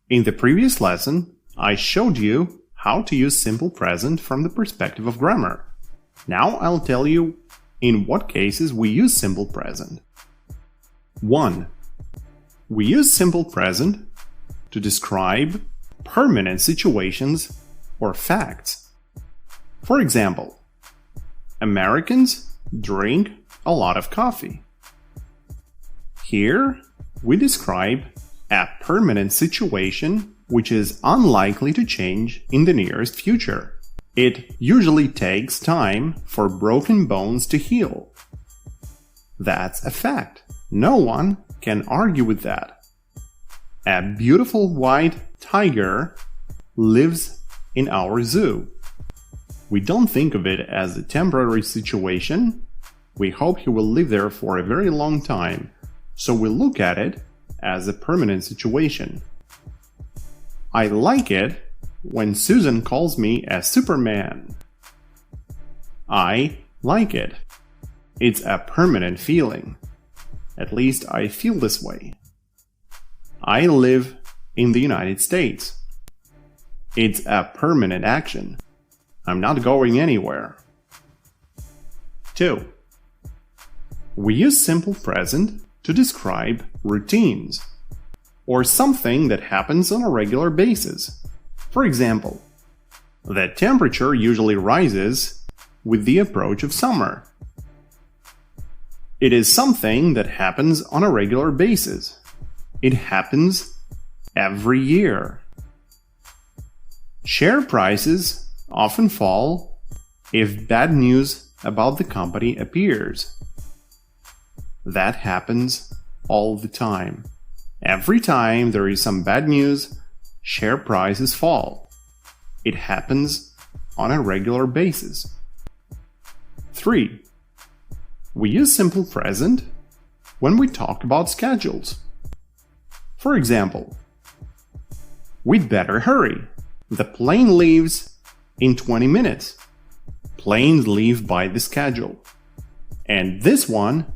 In the previous lesson, I showed you how to use simple present from the perspective of grammar. Now I'll tell you in what cases we use simple present. 1. We use simple present to describe permanent situations or facts. For example, Americans drink a lot of coffee. Here, we describe a permanent situation which is unlikely to change in the nearest future. It usually takes time for broken bones to heal. That's a fact. No one can argue with that. A beautiful white tiger lives in our zoo. We don't think of it as a temporary situation. We hope he will live there for a very long time, so we look at it as a permanent situation. I like it when Susan calls me a Superman. I like it. It's a permanent feeling. At least I feel this way. I live in the United States. It's a permanent action. I'm not going anywhere. 2. We use simple present to describe routines, or something that happens on a regular basis. For example, the temperature usually rises with the approach of summer. It is something that happens on a regular basis. It happens every year. Share prices often fall if bad news about the company appears. That happens all the time. Every time there is some bad news, share prices fall. It happens on a regular basis. 3. We use simple present when we talk about schedules. For example, we'd better hurry. The plane leaves in 20 minutes. Planes leave by the schedule. And this one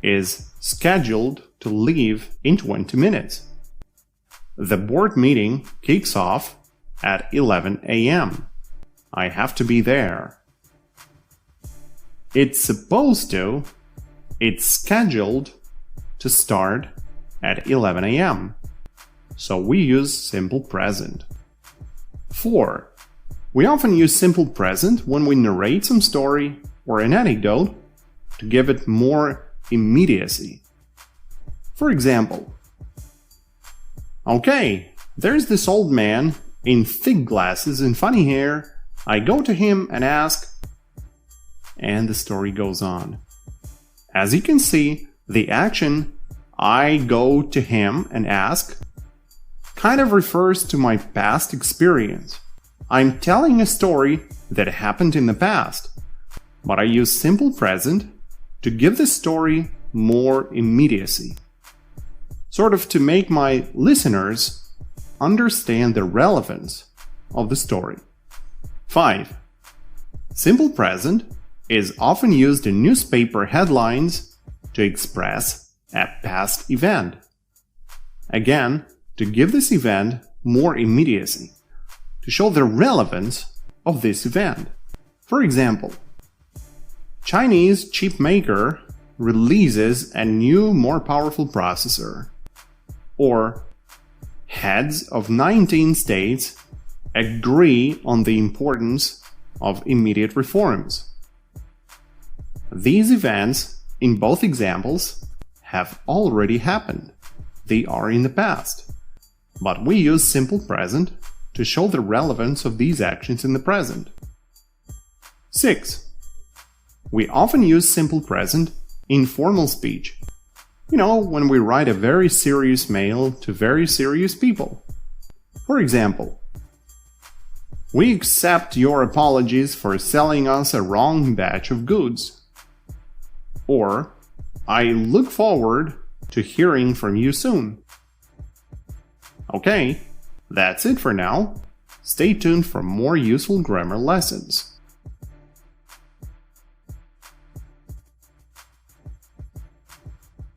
is scheduled to leave in 20 minutes. The board meeting kicks off at 11 a.m. I have to be there. It's scheduled to start at 11 a.m. So we use simple present. 4. We often use simple present when we narrate some story or an anecdote to give it more immediacy. For example, okay, there's this old man in thick glasses and funny hair. I go to him and ask, and the story goes on. As you can see, the action I go to him and ask kind of refers to my past experience. I'm telling a story that happened in the past, but I use simple present to give the story more immediacy, sort of to make my listeners understand the relevance of the story. 5. Simple present is often used in newspaper headlines to express a past event. Again, to give this event more immediacy, to show the relevance of this event. For example, Chinese chip maker releases a new, more powerful processor. Or, heads of 19 states agree on the importance of immediate reforms. These events, in both examples, have already happened. They are in the past. But we use simple present to show the relevance of these actions in the present. 6. We often use simple present in formal speech. You know, when we write a very serious mail to very serious people. For example, we accept your apologies for selling us a wrong batch of goods. Or, I look forward to hearing from you soon. Okay, that's it for now. Stay tuned for more useful grammar lessons.